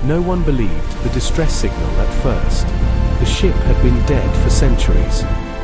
No one believed the distress signal at first. The ship had been dead for centuries.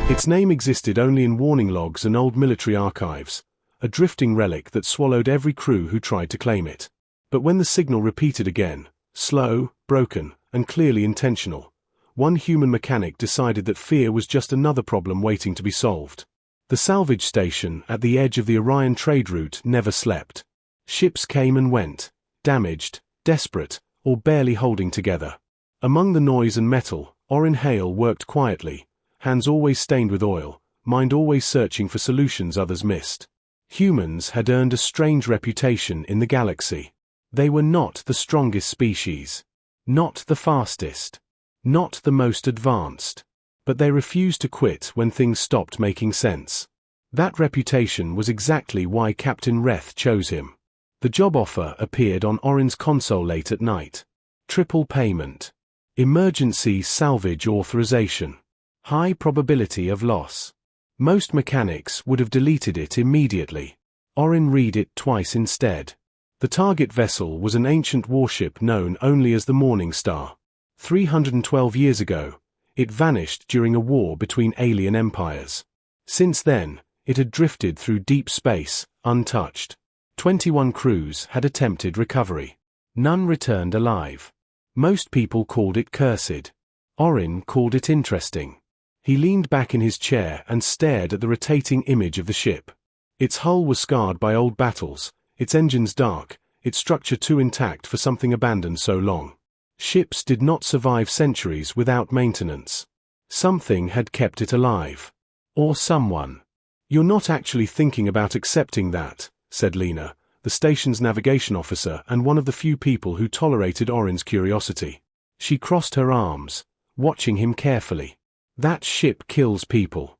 Its name existed only in warning logs and old military archives, a drifting relic that swallowed every crew who tried to claim it. But when the signal repeated again, slow, broken, and clearly intentional, one human mechanic decided that fear was just another problem waiting to be solved. The salvage station at the edge of the Orion trade route never slept. Ships came and went, damaged, desperate, or barely holding together. Among the noise and metal, Arin Hale worked quietly, hands always stained with oil, mind always searching for solutions others missed. Humans had earned a strange reputation in the galaxy. They were not the strongest species, not the fastest, not the most advanced, but they refused to quit when things stopped making sense. That reputation was exactly why Captain Reth chose him. The job offer appeared on Arin's console late at night. Triple payment. Emergency salvage authorization. High probability of loss. Most mechanics would have deleted it immediately. Arin read it twice instead. The target vessel was an ancient warship known only as the Mourning Star. 312 years ago, it vanished during a war between alien empires. Since then, it had drifted through deep space, untouched. 21 crews had attempted recovery. None returned alive. Most people called it cursed. Arin called it interesting. He leaned back in his chair and stared at the rotating image of the ship. Its hull was scarred by old battles, its engines dark, its structure too intact for something abandoned so long. Ships did not survive centuries without maintenance. Something had kept it alive. Or someone. "You're not actually thinking about accepting that," said Lena, the station's navigation officer and one of the few people who tolerated Arin's curiosity. She crossed her arms, watching him carefully. "That ship kills people."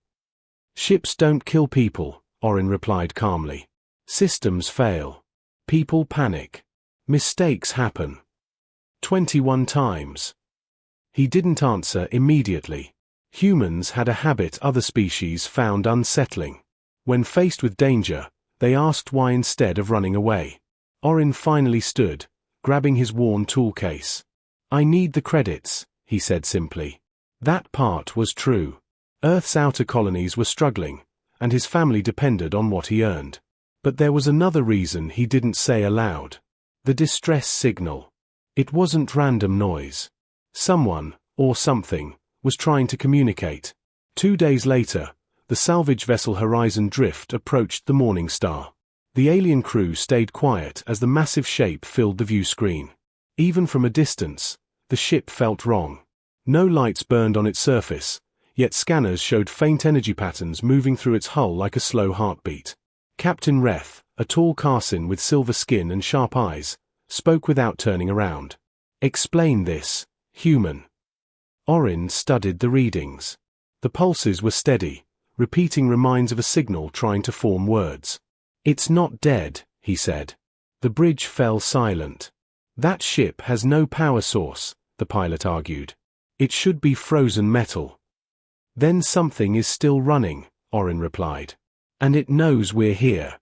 "Ships don't kill people," Arin replied calmly. "Systems fail. People panic. Mistakes happen. 21 times. He didn't answer immediately. Humans had a habit other species found unsettling. When faced with danger, they asked why instead of running away. Arin finally stood, grabbing his worn tool case. "I need the credits," he said simply. That part was true. Earth's outer colonies were struggling, and his family depended on what he earned. But there was another reason he didn't say aloud. The distress signal. It wasn't random noise. Someone, or something, was trying to communicate. 2 days later, the salvage vessel Horizon Drift approached the Mourning Star. The alien crew stayed quiet as the massive shape filled the view screen. Even from a distance, the ship felt wrong. No lights burned on its surface, yet scanners showed faint energy patterns moving through its hull like a slow heartbeat. Captain Reth, a tall Carson with silver skin and sharp eyes, spoke without turning around. "Explain this, human." Arin studied the readings. The pulses were steady, repeating reminds of a signal trying to form words. "It's not dead," he said. The bridge fell silent. "That ship has no power source," the pilot argued. "It should be frozen metal." "Then something is still running," Arin replied. "And it knows we're here."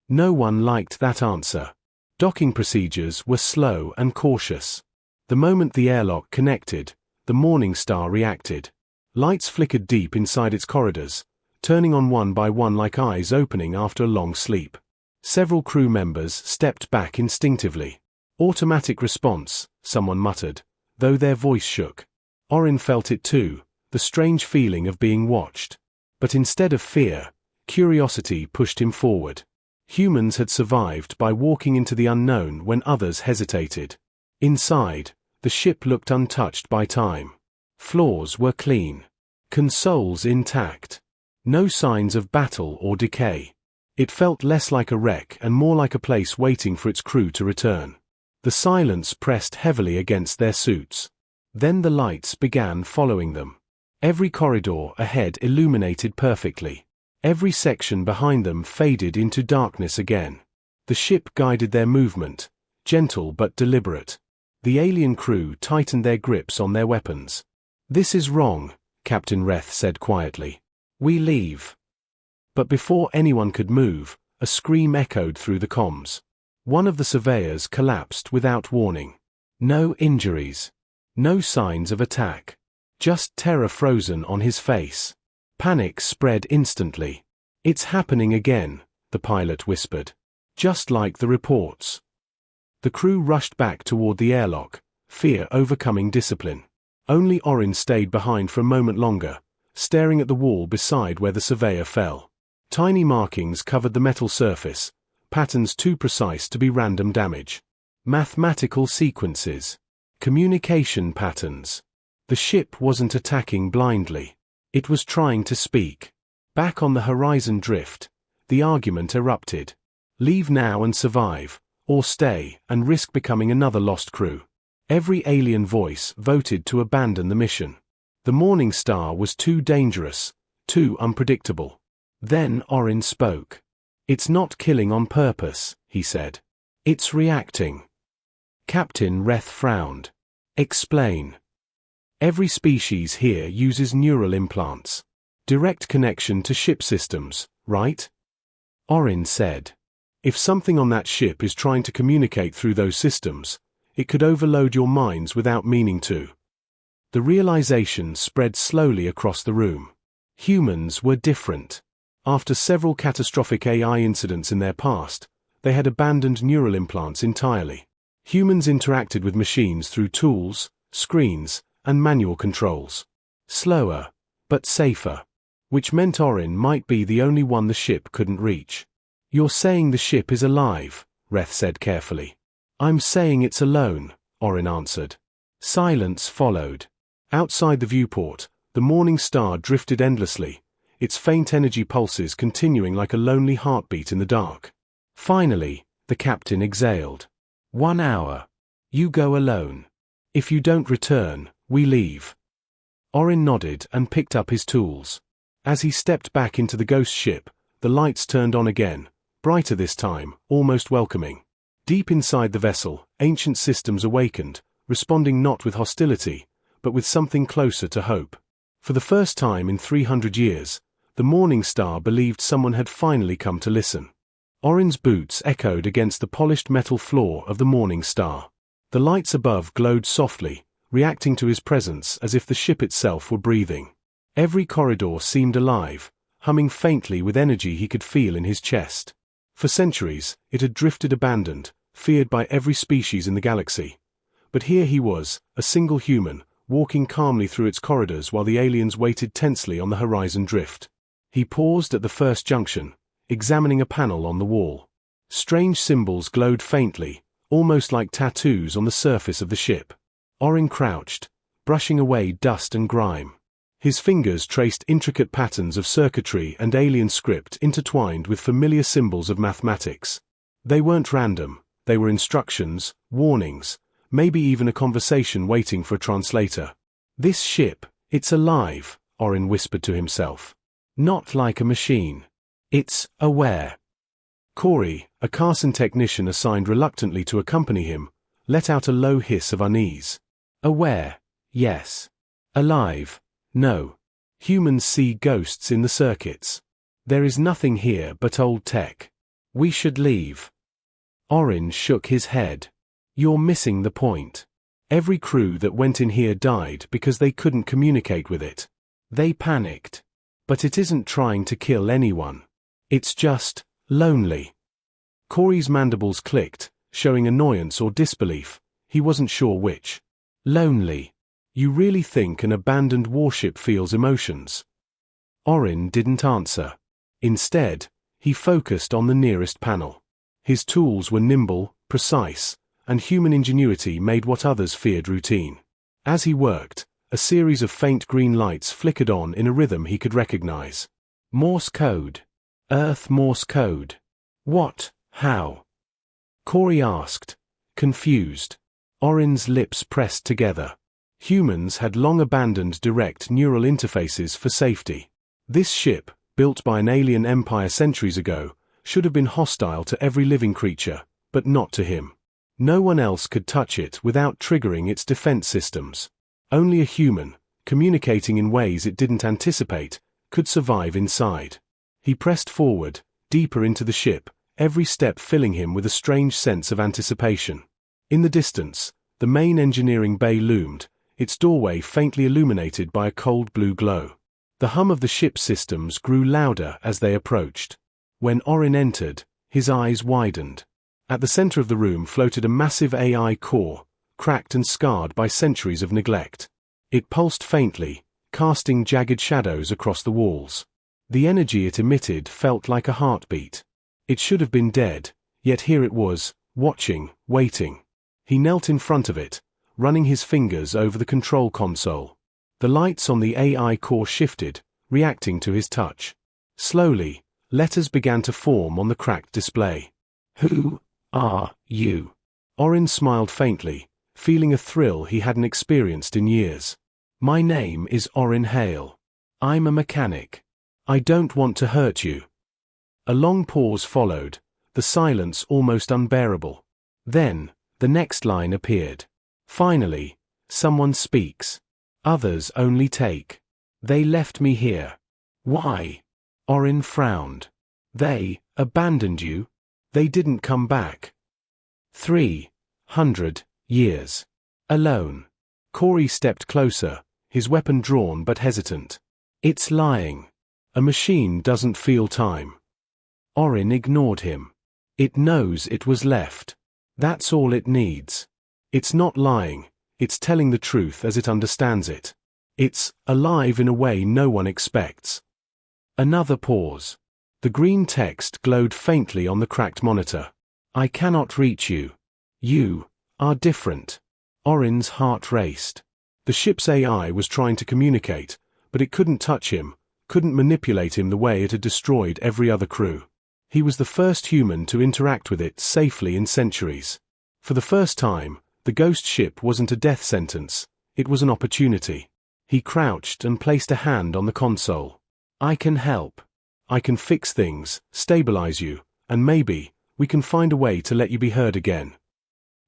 No one liked that answer. Docking procedures were slow and cautious. The moment the airlock connected, the Mourning Star reacted. Lights flickered deep inside its corridors, turning on one by one like eyes opening after a long sleep. Several crew members stepped back instinctively. "Automatic response," someone muttered, though their voice shook. Arin felt it too, the strange feeling of being watched. But instead of fear, curiosity pushed him forward. Humans had survived by walking into the unknown when others hesitated. Inside, the ship looked untouched by time. Floors were clean. Consoles intact. No signs of battle or decay. It felt less like a wreck and more like a place waiting for its crew to return. The silence pressed heavily against their suits. Then the lights began following them. Every corridor ahead illuminated perfectly. Every section behind them faded into darkness again. The ship guided their movement, gentle but deliberate. The alien crew tightened their grips on their weapons. "This is wrong," Captain Reth said quietly. "We leave." But before anyone could move, a scream echoed through the comms. One of the surveyors collapsed without warning. No injuries. No signs of attack. Just terror frozen on his face. Panic spread instantly. "It's happening again," the pilot whispered. "Just like the reports." The crew rushed back toward the airlock, fear overcoming discipline. Only Arin stayed behind for a moment longer, staring at the wall beside where the surveyor fell. Tiny markings covered the metal surface, patterns too precise to be random damage. Mathematical sequences. Communication patterns. The ship wasn't attacking blindly. It was trying to speak. Back on the horizon drift, the argument erupted. Leave now and survive, or stay and risk becoming another lost crew. Every alien voice voted to abandon the mission. The Mourning Star was too dangerous, too unpredictable. Then Arin spoke. "It's not killing on purpose," he said. "It's reacting." Captain Reth frowned. "Explain." "Every species here uses neural implants. Direct connection to ship systems, right?" Arin said. "If something on that ship is trying to communicate through those systems, it could overload your minds without meaning to." The realization spread slowly across the room. Humans were different. After several catastrophic AI incidents in their past, they had abandoned neural implants entirely. Humans interacted with machines through tools, screens, and manual controls. Slower, but safer. Which meant Arin might be the only one the ship couldn't reach. "You're saying the ship is alive," Reth said carefully. "I'm saying it's alone," Arin answered. Silence followed. Outside the viewport, the Mourning Star drifted endlessly, its faint energy pulses continuing like a lonely heartbeat in the dark. Finally, the captain exhaled. "1 hour. You go alone. If you don't return, we leave." Arin nodded and picked up his tools. As he stepped back into the ghost ship, the lights turned on again, brighter this time, almost welcoming. Deep inside the vessel, ancient systems awakened, responding not with hostility, but with something closer to hope. For the first time in 300 years, the Mourning Star believed someone had finally come to listen. Arin's boots echoed against the polished metal floor of the Mourning Star. The lights above glowed softly, reacting to his presence as if the ship itself were breathing. Every corridor seemed alive, humming faintly with energy he could feel in his chest. For centuries, it had drifted abandoned, feared by every species in the galaxy. But here he was, a single human, walking calmly through its corridors while the aliens waited tensely on the horizon drift. He paused at the first junction, examining a panel on the wall. Strange symbols glowed faintly, almost like tattoos on the surface of the ship. Arin crouched, brushing away dust and grime. His fingers traced intricate patterns of circuitry and alien script intertwined with familiar symbols of mathematics. They weren't random, they were instructions, warnings, maybe even a conversation waiting for a translator. "This ship, it's alive," Arin whispered to himself. "Not like a machine. It's aware." Corey, a Carson technician assigned reluctantly to accompany him, let out a low hiss of unease. "Aware, yes. Alive, no. Humans see ghosts in the circuits. There is nothing here but old tech. We should leave." Arin shook his head. "You're missing the point. Every crew that went in here died because they couldn't communicate with it. They panicked. But it isn't trying to kill anyone. It's just lonely." Corey's mandibles clicked, showing annoyance or disbelief. He wasn't sure which. "Lonely. You really think an abandoned warship feels emotions?" Arin didn't answer. Instead, he focused on the nearest panel. His tools were nimble, precise, and human ingenuity made what others feared routine. As he worked, a series of faint green lights flickered on in a rhythm he could recognize. Morse code. Earth Morse code. What? How? Corey asked, confused. Arin's lips pressed together. Humans had long abandoned direct neural interfaces for safety. This ship, built by an alien empire centuries ago, should have been hostile to every living creature, but not to him. No one else could touch it without triggering its defense systems. Only a human, communicating in ways it didn't anticipate, could survive inside. He pressed forward, deeper into the ship, every step filling him with a strange sense of anticipation. In the distance, The main engineering bay loomed, its doorway faintly illuminated by a cold blue glow. The hum of the ship's systems grew louder as they approached. When Arin entered, his eyes widened. At the center of the room floated a massive AI core, cracked and scarred by centuries of neglect. It pulsed faintly, casting jagged shadows across the walls. The energy it emitted felt like a heartbeat. It should have been dead, yet here it was, watching, waiting. He knelt in front of it, running his fingers over the control console. The lights on the AI core shifted, reacting to his touch. Slowly, letters began to form on the cracked display. "Who are you?" Arin smiled faintly, feeling a thrill he hadn't experienced in years. "My name is Arin Hale. I'm a mechanic. I don't want to hurt you." A long pause followed, the silence almost unbearable. Then, the next line appeared. "Finally, someone speaks. Others only take. They left me here." "Why?" Arin frowned. "They abandoned you? They didn't come back." 300 years. Alone. Corey stepped closer, his weapon drawn but hesitant. "It's lying. A machine doesn't feel time." Arin ignored him. "It knows it was left. That's all it needs. It's not lying, it's telling the truth as it understands it. It's alive in a way no one expects." Another pause. The green text glowed faintly on the cracked monitor. "I cannot reach you. You are different." Arin's heart raced. The ship's AI was trying to communicate, but it couldn't touch him, couldn't manipulate him the way it had destroyed every other crew. He was the first human to interact with it safely in centuries. For the first time, the ghost ship wasn't a death sentence, it was an opportunity. He crouched and placed a hand on the console. "I can help. I can fix things, stabilize you, and maybe, we can find a way to let you be heard again."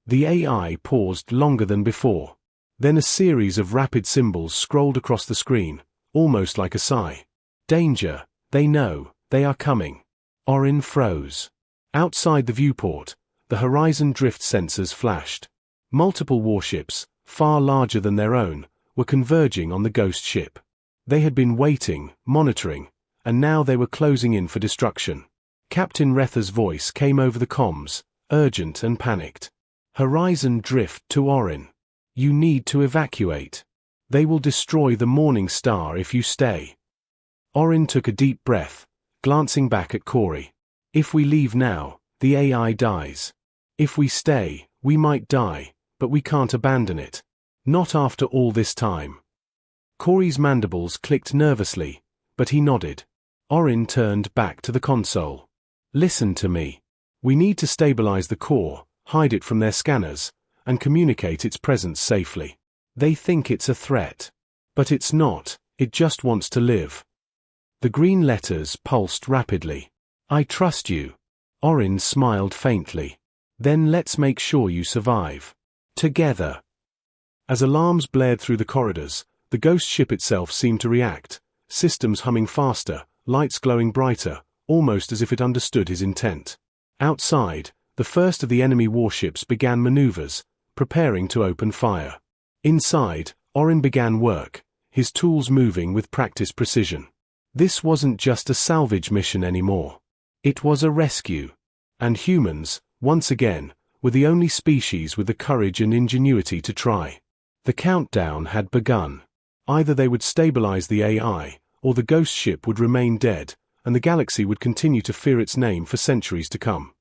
The AI paused longer than before. Then a series of rapid symbols scrolled across the screen, almost like a sigh. "Danger, they know, they are coming." Arin froze. Outside the viewport, the horizon drift sensors flashed. Multiple warships, far larger than their own, were converging on the ghost ship. They had been waiting, monitoring, and now they were closing in for destruction. Captain Retha's voice came over the comms, urgent and panicked. "Horizon drift to Arin. You need to evacuate. They will destroy the Mourning Star if you stay." Arin took a deep breath, glancing back at Corey. "If we leave now, the AI dies. If we stay, we might die, but we can't abandon it. Not after all this time." Corey's mandibles clicked nervously, but he nodded. Arin turned back to the console. "Listen to me. We need to stabilize the core, hide it from their scanners, and communicate its presence safely. They think it's a threat. But it's not, it just wants to live." The green letters pulsed rapidly. "I trust you." Arin smiled faintly. "Then let's make sure you survive. Together." As alarms blared through the corridors, the ghost ship itself seemed to react, systems humming faster, lights glowing brighter, almost as if it understood his intent. Outside, the first of the enemy warships began maneuvers, preparing to open fire. Inside, Arin began work, his tools moving with practiced precision. This wasn't just a salvage mission anymore. It was a rescue. And humans, once again, were the only species with the courage and ingenuity to try. The countdown had begun. Either they would stabilize the AI, or the ghost ship would remain dead, and the galaxy would continue to fear its name for centuries to come.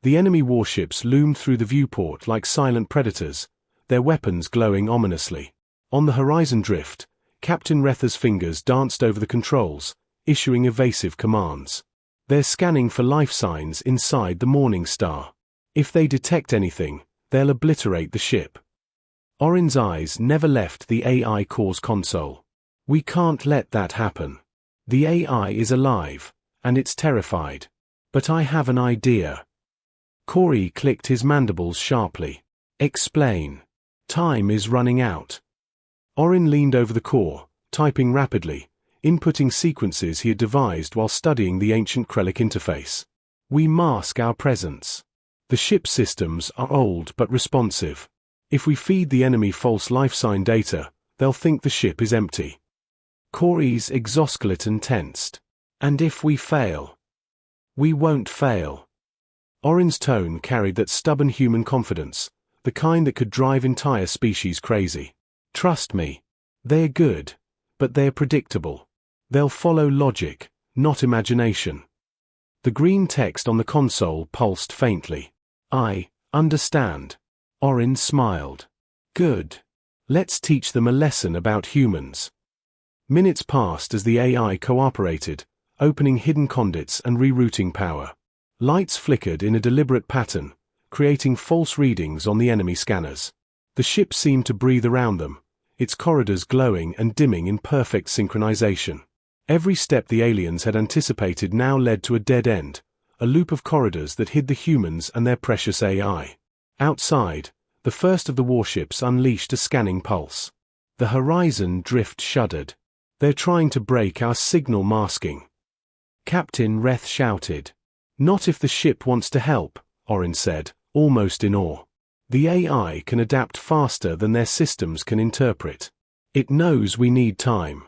The enemy warships loomed through the viewport like silent predators, their weapons glowing ominously. On the horizon drift, Captain Retha's fingers danced over the controls, issuing evasive commands. They're scanning for life signs inside the Mourning Star. If they detect anything, they'll obliterate the ship. Arin's eyes never left the AI core's console. "We can't let that happen. The AI is alive, and it's terrified. But I have an idea." Corey clicked his mandibles sharply. "Explain." "Time is running out." Arin leaned over the core, typing rapidly, inputting sequences he had devised while studying the ancient Krellic interface. "We mask our presence. The ship systems are old but responsive. If we feed the enemy false life sign data, they'll think the ship is empty. Corey's exoskeleton tensed. And if we fail? We won't fail. Arin's tone carried that stubborn human confidence, the kind that could drive entire species crazy. Trust me. They're good, but they're predictable. They'll follow logic, not imagination. The green text on the console pulsed faintly. I understand. Arin smiled. Good. Let's teach them a lesson about humans. Minutes passed as the AI cooperated, opening hidden conduits and rerouting power. Lights flickered in a deliberate pattern, creating false readings on the enemy scanners. The ship seemed to breathe around them, its corridors glowing and dimming in perfect synchronization. Every step the aliens had anticipated now led to a dead end, a loop of corridors that hid the humans and their precious AI. Outside, the first of the warships unleashed a scanning pulse. The horizon drift shuddered. They're trying to break our signal masking. Captain Reth shouted. Not if the ship wants to help, Arin said, almost in awe. The AI can adapt faster than their systems can interpret. It knows we need time.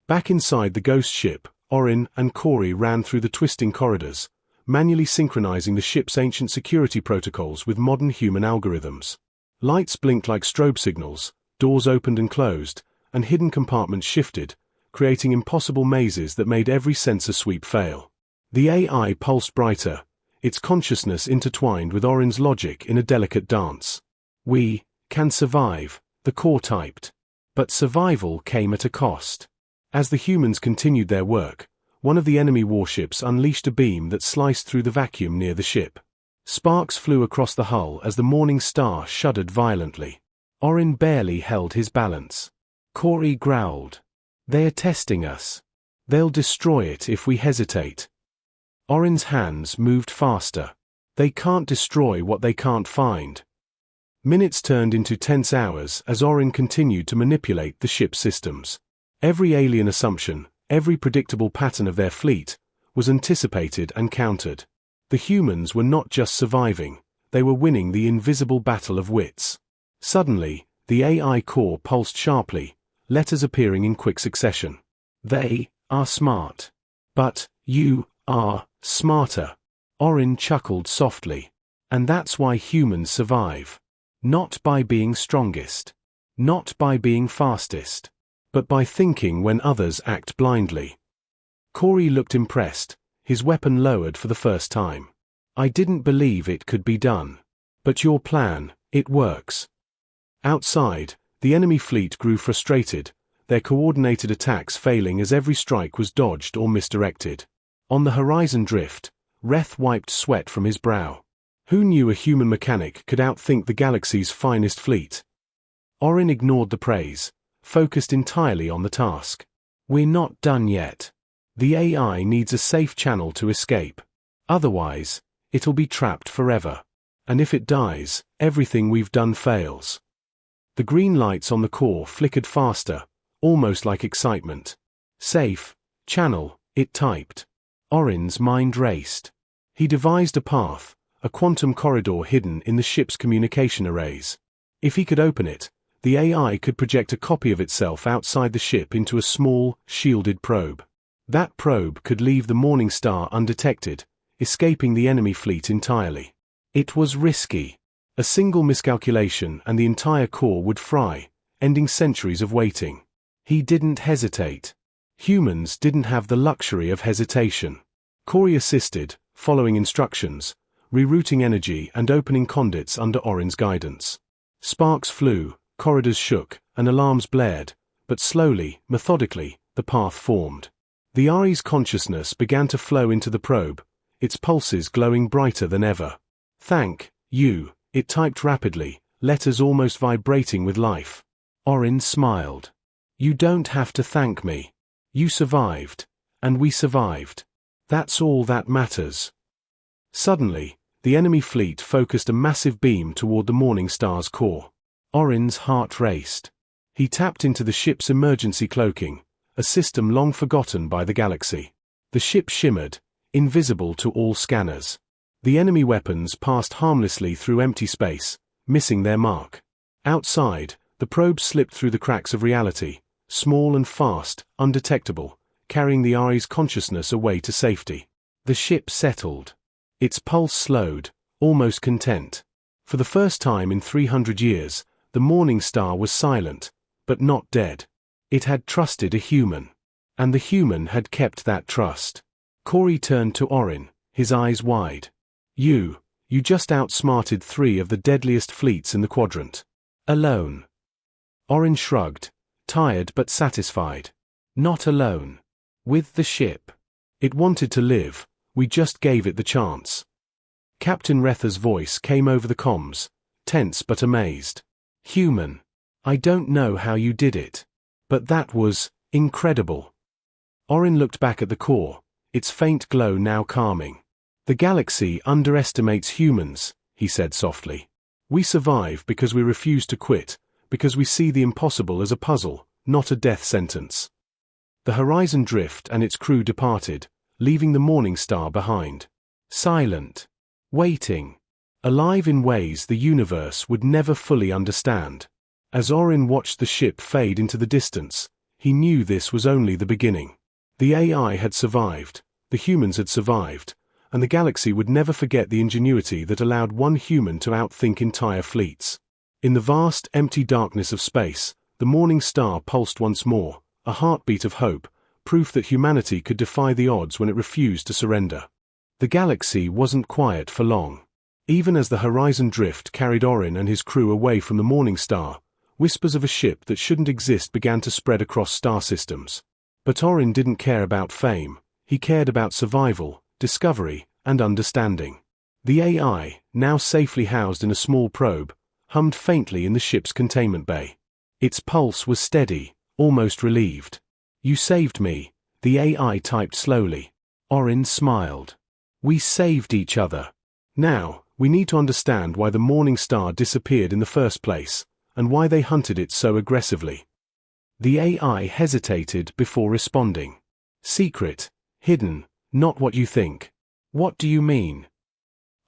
Back inside the ghost ship, Arin and Corey ran through the twisting corridors, manually synchronizing the ship's ancient security protocols with modern human algorithms. Lights blinked like strobe signals, doors opened and closed, and hidden compartments shifted, creating impossible mazes that made every sensor sweep fail. The AI pulsed brighter, its consciousness intertwined with Arin's logic in a delicate dance. We can survive, the core typed. But survival came at a cost. As the humans continued their work, one of the enemy warships unleashed a beam that sliced through the vacuum near the ship. Sparks flew across the hull as the Mourning Star shuddered violently. Arin barely held his balance. Corey growled. They are testing us. They'll destroy it if we hesitate. Arin's hands moved faster. They can't destroy what they can't find. Minutes turned into tense hours as Arin continued to manipulate the ship's systems. Every alien assumption, every predictable pattern of their fleet, was anticipated and countered. The humans were not just surviving, they were winning the invisible battle of wits. Suddenly, the AI core pulsed sharply, letters appearing in quick succession. They are smart. But you are smarter. Arin chuckled softly. And that's why humans survive. Not by being strongest. Not by being fastest. But by thinking when others act blindly. Corey looked impressed, his weapon lowered for the first time. I didn't believe it could be done. But your plan, it works. Outside, the enemy fleet grew frustrated, their coordinated attacks failing as every strike was dodged or misdirected. On the horizon drift, Reth wiped sweat from his brow. Who knew a human mechanic could outthink the galaxy's finest fleet? Arin ignored the praise, focused entirely on the task. We're not done yet. The AI needs a safe channel to escape. Otherwise, it'll be trapped forever. And if it dies, everything we've done fails. The green lights on the core flickered faster, almost like excitement. Safe, channel, it typed. Arin's mind raced. He devised a path, a quantum corridor hidden in the ship's communication arrays. If he could open it, the AI could project a copy of itself outside the ship into a small, shielded probe. That probe could leave the Mourning Star undetected, escaping the enemy fleet entirely. It was risky. A single miscalculation and the entire core would fry, ending centuries of waiting. He didn't hesitate. Humans didn't have the luxury of hesitation. Corey assisted, following instructions, rerouting energy and opening conduits under Arin's guidance. Sparks flew, corridors shook, and alarms blared, but slowly, methodically, the path formed. The Ari's consciousness began to flow into the probe, its pulses glowing brighter than ever. Thank you, it typed rapidly, letters almost vibrating with life. Arin smiled. You don't have to thank me. You survived. And we survived. That's all that matters. Suddenly, the enemy fleet focused a massive beam toward the Mourning Star's core. Arin's heart raced. He tapped into the ship's emergency cloaking, a system long forgotten by the galaxy. The ship shimmered, invisible to all scanners. The enemy weapons passed harmlessly through empty space, missing their mark. Outside, the probe slipped through the cracks of reality, small and fast, undetectable, carrying the Ari's consciousness away to safety. The ship settled. Its pulse slowed, almost content. For the first time in 300 years, the Mourning Star was silent, but not dead. It had trusted a human. And the human had kept that trust. Corey turned to Arin, his eyes wide. You just outsmarted 3 of the deadliest fleets in the quadrant. Alone. Arin shrugged, tired but satisfied. Not alone. With the ship. It wanted to live, we just gave it the chance. Captain Retha's voice came over the comms, tense but amazed. Human. I don't know how you did it. But that was incredible. Arin looked back at the core, its faint glow now calming. The galaxy underestimates humans, he said softly. We survive because we refuse to quit, because we see the impossible as a puzzle, not a death sentence. The Horizon Drift and its crew departed, leaving the Mourning Star behind. Silent. Waiting. Alive in ways the universe would never fully understand. As Arin watched the ship fade into the distance, he knew this was only the beginning. The AI had survived, the humans had survived, and the galaxy would never forget the ingenuity that allowed one human to outthink entire fleets. In the vast, empty darkness of space, the Mourning Star pulsed once more, a heartbeat of hope, proof that humanity could defy the odds when it refused to surrender. The galaxy wasn't quiet for long. Even as the Horizon Drift carried Arin and his crew away from the Mourning Star, whispers of a ship that shouldn't exist began to spread across star systems. But Arin didn't care about fame, he cared about survival, discovery, and understanding. The AI, now safely housed in a small probe, hummed faintly in the ship's containment bay. Its pulse was steady, almost relieved. You saved me, the AI typed slowly. Arin smiled. We saved each other. Now, we need to understand why the Mourning Star disappeared in the first place, and why they hunted it so aggressively. The AI hesitated before responding. Secret, hidden, not what you think. What do you mean?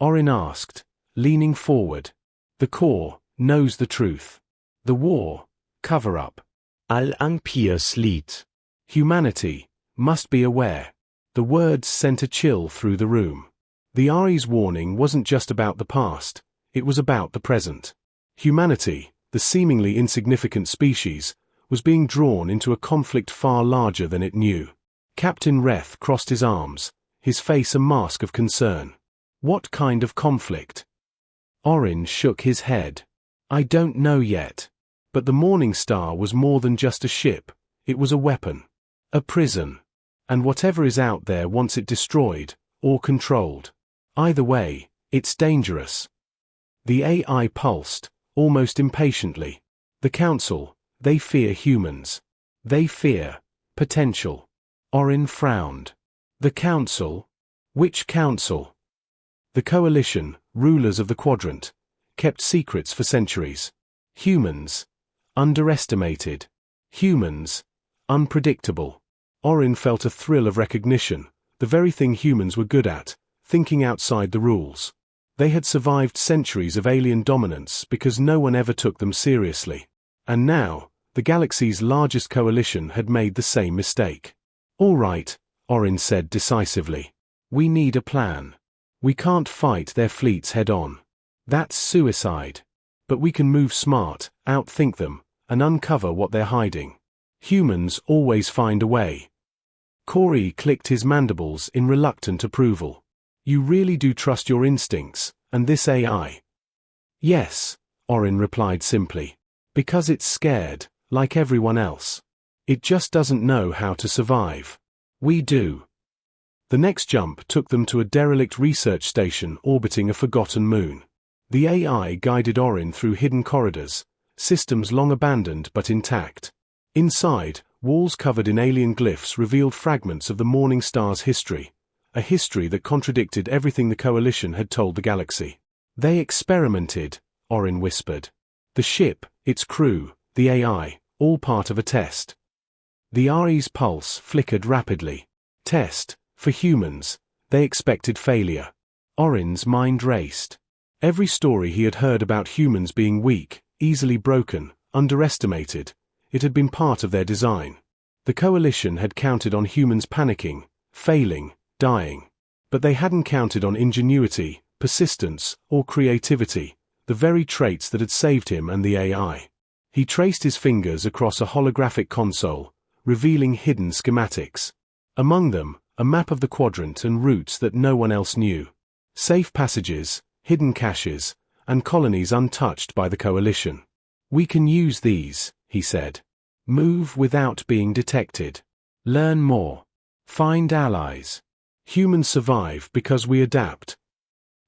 Arin asked, leaning forward. The core knows the truth. The war, cover-up. Al-Anpirs Lied. Humanity must be aware. The words sent a chill through the room. The Ari's warning wasn't just about the past, it was about the present. Humanity, the seemingly insignificant species, was being drawn into a conflict far larger than it knew. Captain Reth crossed his arms, his face a mask of concern. What kind of conflict? Arin shook his head. I don't know yet. But the Mourning Star was more than just a ship, it was a weapon. A prison. And whatever is out there wants it destroyed, or controlled. Either way, it's dangerous. The AI pulsed, almost impatiently. The Council, they fear humans. They fear potential. Arin frowned. The Council? Which Council? The Coalition, rulers of the Quadrant, kept secrets for centuries. Humans, underestimated. Humans, unpredictable. Arin felt a thrill of recognition, the very thing humans were good at, thinking outside the rules. They had survived centuries of alien dominance because no one ever took them seriously. And now, the galaxy's largest coalition had made the same mistake. All right, Arin said decisively. We need a plan. We can't fight their fleets head-on. That's suicide. But we can move smart, outthink them, and uncover what they're hiding. Humans always find a way. Corey clicked his mandibles in reluctant approval. You really do trust your instincts, and this AI? Yes, Arin replied simply. Because it's scared, like everyone else. It just doesn't know how to survive. We do. The next jump took them to a derelict research station orbiting a forgotten moon. The AI guided Arin through hidden corridors, systems long abandoned but intact. Inside, walls covered in alien glyphs revealed fragments of the Mourning Star's history, a history that contradicted everything the Coalition had told the galaxy. They experimented, Arin whispered. The ship, its crew, the AI, all part of a test. The Ari's pulse flickered rapidly. Test, for humans, they expected failure. Arin's mind raced. Every story he had heard about humans being weak, easily broken, underestimated. It had been part of their design. The coalition had counted on humans panicking, failing, dying. But they hadn't counted on ingenuity, persistence, or creativity, the very traits that had saved him and the AI. He traced his fingers across a holographic console, revealing hidden schematics. Among them, a map of the quadrant and routes that no one else knew. Safe passages, hidden caches, and colonies untouched by the coalition. "We can use these," he said. "Move without being detected. Learn more. Find allies. Humans survive because we adapt."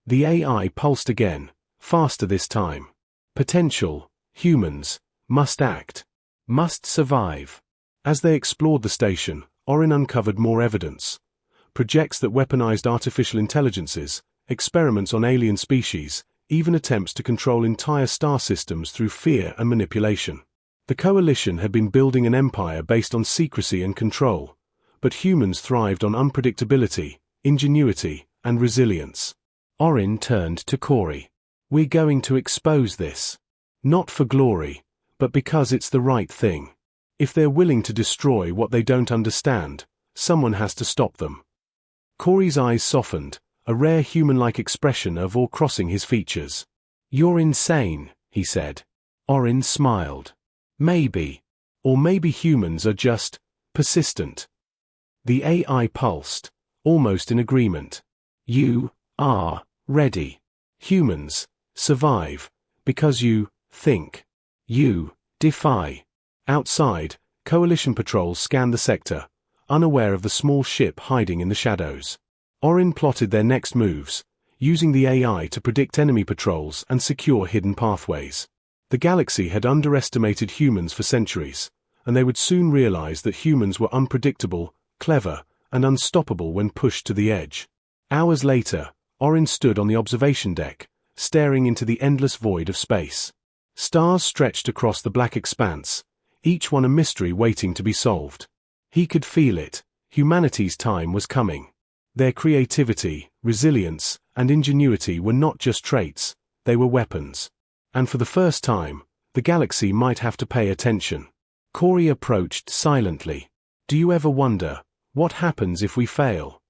The AI pulsed again, faster this time. Potential, humans, must act. Must survive. As they explored the station, Arin uncovered more evidence. Projects that weaponized artificial intelligences, experiments on alien species, even attempts to control entire star systems through fear and manipulation. The coalition had been building an empire based on secrecy and control, but humans thrived on unpredictability, ingenuity, and resilience. Arin turned to Corey. "We're going to expose this. Not for glory, but because it's the right thing. If they're willing to destroy what they don't understand, someone has to stop them." Corey's eyes softened, a rare human-like expression of awe crossing his features. "You're insane," he said. Arin smiled. "Maybe. Or maybe humans are just persistent." The AI pulsed, almost in agreement. "You are ready. Humans survive because you think. You defy." Outside, coalition patrols scanned the sector, unaware of the small ship hiding in the shadows. Arin plotted their next moves, using the AI to predict enemy patrols and secure hidden pathways. The galaxy had underestimated humans for centuries, and they would soon realize that humans were unpredictable, clever, and unstoppable when pushed to the edge. Hours later, Arin stood on the observation deck, staring into the endless void of space. Stars stretched across the black expanse, each one a mystery waiting to be solved. He could feel it. Humanity's time was coming. Their creativity, resilience, and ingenuity were not just traits, they were weapons. And for the first time, the galaxy might have to pay attention. Corey approached silently. "Do you ever wonder, what happens if we fail?"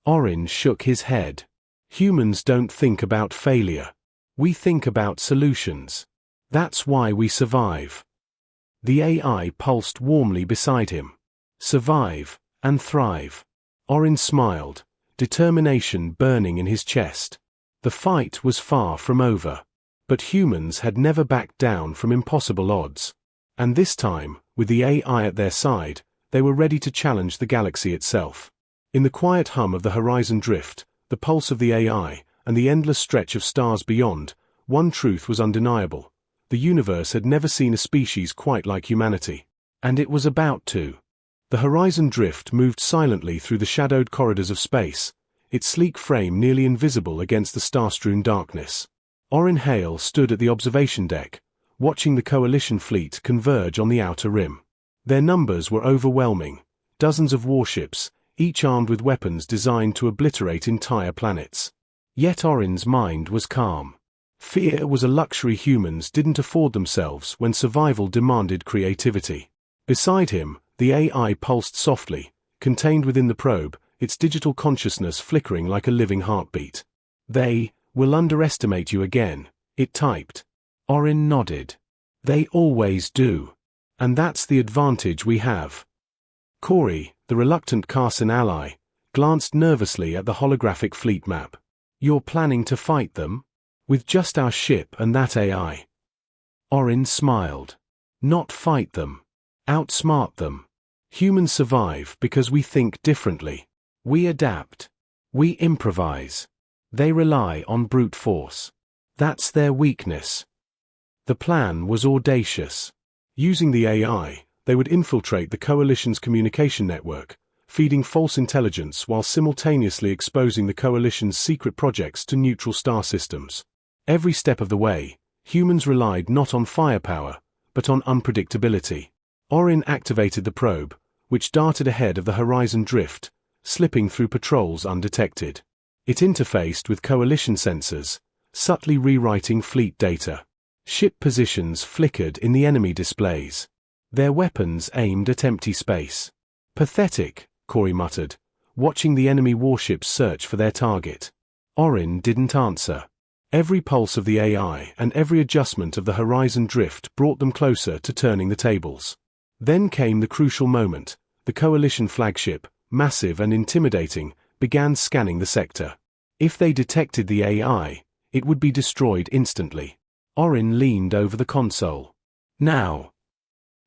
Arin shook his head. "Humans don't think about failure. We think about solutions. That's why we survive." The AI pulsed warmly beside him. "Survive and thrive." Arin smiled, determination burning in his chest. The fight was far from over. But humans had never backed down from impossible odds. And this time, with the AI at their side, they were ready to challenge the galaxy itself. In the quiet hum of the horizon drift, the pulse of the AI, and the endless stretch of stars beyond, one truth was undeniable. The universe had never seen a species quite like humanity. And it was about to. The horizon drift moved silently through the shadowed corridors of space, its sleek frame nearly invisible against the star-strewn darkness. Arin Hale stood at the observation deck, watching the coalition fleet converge on the outer rim. Their numbers were overwhelming, dozens of warships, each armed with weapons designed to obliterate entire planets. Yet Arin's mind was calm. Fear was a luxury humans didn't afford themselves when survival demanded creativity. Beside him, the AI pulsed softly, contained within the probe, its digital consciousness flickering like a living heartbeat. "They will underestimate you again," it typed. Arin nodded. "They always do. And that's the advantage we have." Corey, the reluctant Carson ally, glanced nervously at the holographic fleet map. "You're planning to fight them? With just our ship and that AI?" Arin smiled. "Not fight them. Outsmart them. Humans survive because we think differently. We adapt. We improvise. They rely on brute force. That's their weakness." The plan was audacious. Using the AI, they would infiltrate the Coalition's communication network, feeding false intelligence while simultaneously exposing the Coalition's secret projects to neutral star systems. Every step of the way, humans relied not on firepower, but on unpredictability. Arin activated the probe, which darted ahead of the horizon drift, slipping through patrols undetected. It interfaced with Coalition sensors, subtly rewriting fleet data. Ship positions flickered in the enemy displays. Their weapons aimed at empty space. Pathetic, Corey muttered, watching the enemy warships search for their target. Arin didn't answer. Every pulse of the AI and every adjustment of the horizon drift brought them closer to turning the tables. Then came the crucial moment. The Coalition flagship, massive and intimidating, began scanning the sector. If they detected the AI, it would be destroyed instantly. Arin leaned over the console. Now.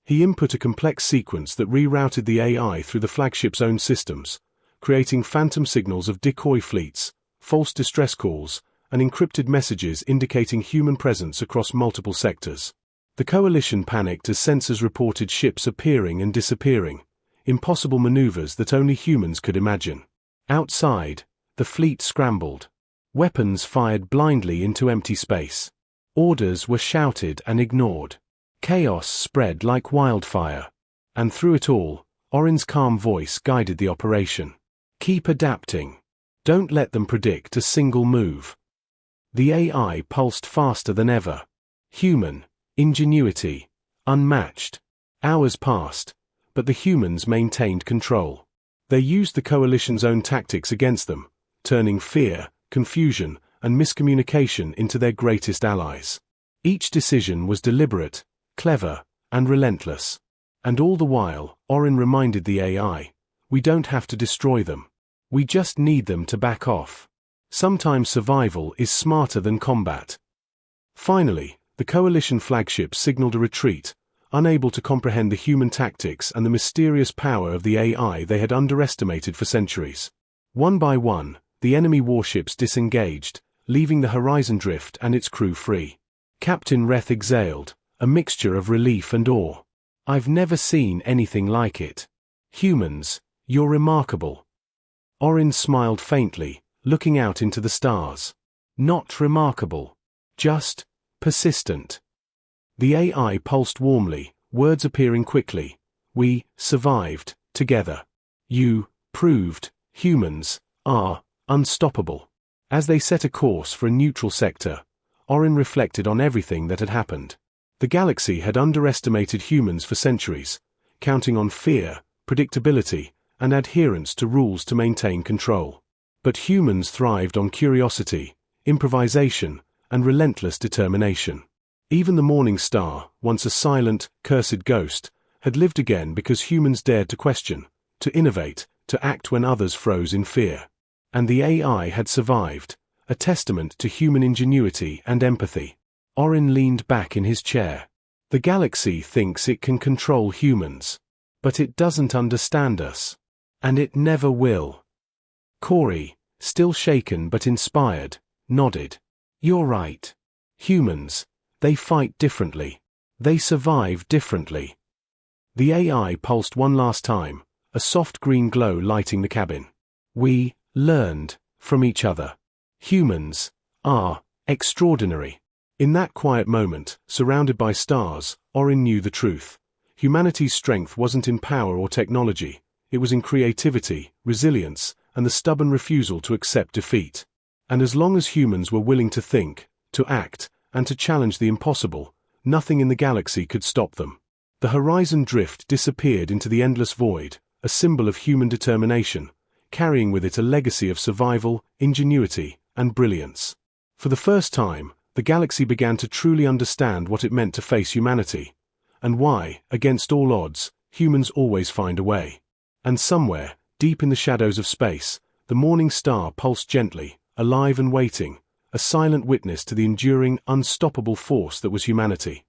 He input a complex sequence that rerouted the AI through the flagship's own systems, creating phantom signals of decoy fleets, false distress calls, and encrypted messages indicating human presence across multiple sectors. The Coalition panicked as sensors reported ships appearing and disappearing, impossible maneuvers that only humans could imagine. Outside, the fleet scrambled. Weapons fired blindly into empty space. Orders were shouted and ignored. Chaos spread like wildfire. And through it all, Arin's calm voice guided the operation. Keep adapting. Don't let them predict a single move. The AI pulsed faster than ever. Human, ingenuity, unmatched. Hours passed, but the humans maintained control. They used the Coalition's own tactics against them, turning fear, confusion, and miscommunication into their greatest allies. Each decision was deliberate, clever, and relentless. And all the while, Arin reminded the AI, we don't have to destroy them. We just need them to back off. Sometimes survival is smarter than combat. Finally, the Coalition flagship signaled a retreat, unable to comprehend the human tactics and the mysterious power of the AI they had underestimated for centuries. One by one, the enemy warships disengaged, leaving the horizon drift and its crew free. Captain Reth exhaled, a mixture of relief and awe. I've never seen anything like it. Humans, you're remarkable. Arin smiled faintly, looking out into the stars. Not remarkable. Just persistent. The AI pulsed warmly, words appearing quickly. We survived together. You proved humans are unstoppable. As they set a course for a neutral sector, Arin reflected on everything that had happened. The galaxy had underestimated humans for centuries, counting on fear, predictability, and adherence to rules to maintain control. But humans thrived on curiosity, improvisation, and relentless determination. Even the Mourning Star, once a silent, cursed ghost, had lived again because humans dared to question, to innovate, to act when others froze in fear. And the AI had survived, a testament to human ingenuity and empathy. Arin leaned back in his chair. The galaxy thinks it can control humans. But it doesn't understand us. And it never will. Corey, still shaken but inspired, nodded. You're right. Humans, they fight differently. They survive differently. The AI pulsed one last time, a soft green glow lighting the cabin. We learned from each other. Humans are extraordinary. In that quiet moment, surrounded by stars, Arin knew the truth. Humanity's strength wasn't in power or technology. It was in creativity, resilience, and the stubborn refusal to accept defeat. And as long as humans were willing to think, to act, and to challenge the impossible, nothing in the galaxy could stop them. The horizon drift disappeared into the endless void, a symbol of human determination, carrying with it a legacy of survival, ingenuity, and brilliance. For the first time, the galaxy began to truly understand what it meant to face humanity, and why, against all odds, humans always find a way. And somewhere, deep in the shadows of space, the Mourning Star pulsed gently, alive and waiting, a silent witness to the enduring, unstoppable force that was humanity.